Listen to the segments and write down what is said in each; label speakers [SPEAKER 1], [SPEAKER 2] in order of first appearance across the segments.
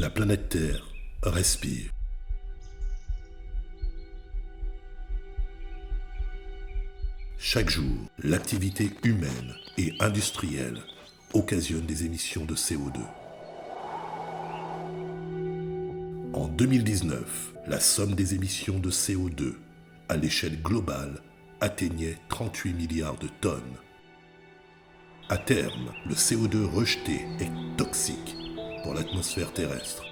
[SPEAKER 1] La planète Terre respire. Chaque jour, l'activité humaine et industrielle occasionne des émissions de CO2. En 2019, la somme des émissions de CO2 à l'échelle globale atteignait 38 milliards de tonnes. À terme, le CO2 rejeté est toxique pour l'atmosphère terrestre.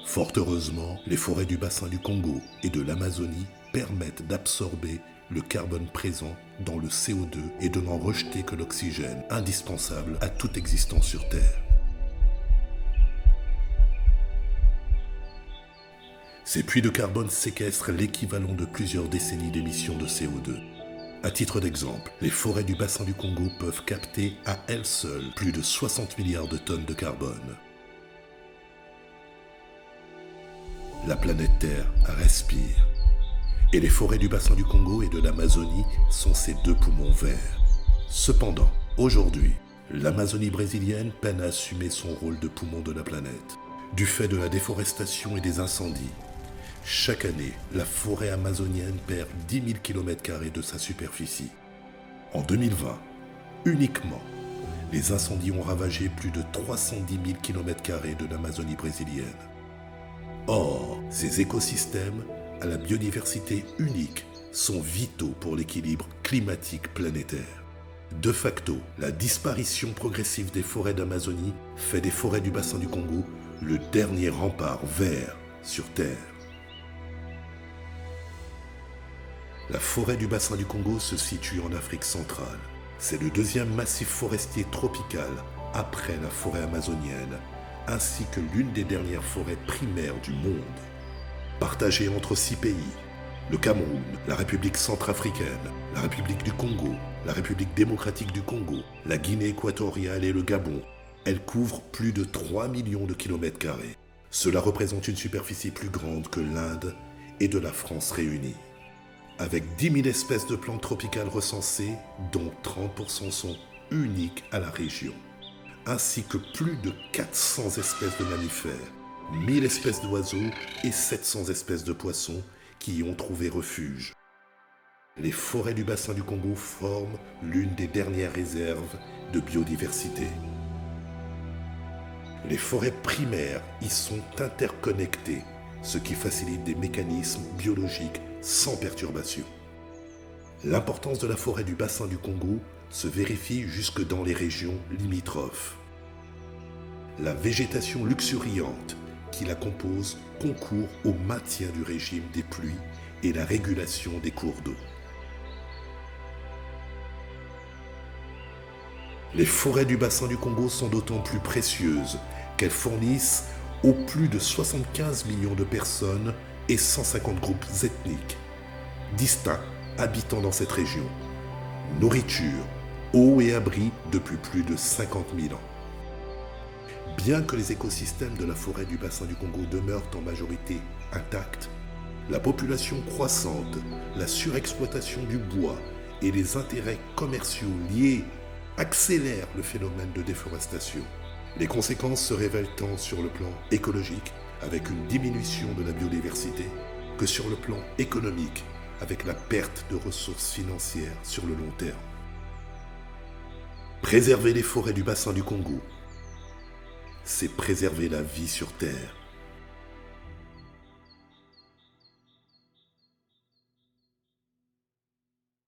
[SPEAKER 1] Fort heureusement, les forêts du bassin du Congo et de l'Amazonie permettent d'absorber le carbone présent dans le CO2 et de n'en rejeter que l'oxygène, indispensable à toute existence sur Terre. Ces puits de carbone séquestrent l'équivalent de plusieurs décennies d'émissions de CO2. À titre d'exemple, les forêts du bassin du Congo peuvent capter à elles seules plus de 60 milliards de tonnes de carbone. La planète Terre respire. Et les forêts du bassin du Congo et de l'Amazonie sont ces deux poumons verts. Cependant, aujourd'hui, l'Amazonie brésilienne peine à assumer son rôle de poumon de la planète. Du fait de la déforestation et des incendies, chaque année, la forêt amazonienne perd 10 000 km² de sa superficie. En 2020, uniquement, les incendies ont ravagé plus de 310 000 km² de l'Amazonie brésilienne. Or, ces écosystèmes, à la biodiversité unique, sont vitaux pour l'équilibre climatique planétaire. De facto, la disparition progressive des forêts d'Amazonie fait des forêts du bassin du Congo le dernier rempart vert sur Terre. La forêt du bassin du Congo se situe en Afrique centrale. C'est le deuxième massif forestier tropical après la forêt amazonienne, ainsi que l'une des dernières forêts primaires du monde. Partagée entre 6 pays, le Cameroun, la République centrafricaine, la République du Congo, la République démocratique du Congo, la Guinée équatoriale et le Gabon, elle couvre plus de 3 millions de km². Cela représente une superficie plus grande que l'Inde et de la France réunies. Avec 10 000 espèces de plantes tropicales recensées, dont 30% sont uniques à la région, ainsi que plus de 400 espèces de mammifères, 1000 espèces d'oiseaux et 700 espèces de poissons qui y ont trouvé refuge. Les forêts du bassin du Congo forment l'une des dernières réserves de biodiversité. Les forêts primaires y sont interconnectées, ce qui facilite des mécanismes biologiques sans perturbation. L'importance de la forêt du bassin du Congo se vérifie jusque dans les régions limitrophes. La végétation luxuriante qui la compose concourt au maintien du régime des pluies et la régulation des cours d'eau. Les forêts du bassin du Congo sont d'autant plus précieuses qu'elles fournissent aux plus de 75 millions de personnes et 150 groupes ethniques distincts habitant dans cette région nourriture, eau et abri depuis plus de 50 000 ans. Bien que les écosystèmes de la forêt du bassin du Congo demeurent en majorité intacts, la population croissante, la surexploitation du bois et les intérêts commerciaux liés accélèrent le phénomène de déforestation. Les conséquences se révèlent tant sur le plan écologique, avec une diminution de la biodiversité, que sur le plan économique, avec la perte de ressources financières sur le long terme. Préserver les forêts du bassin du Congo, c'est préserver la vie sur Terre.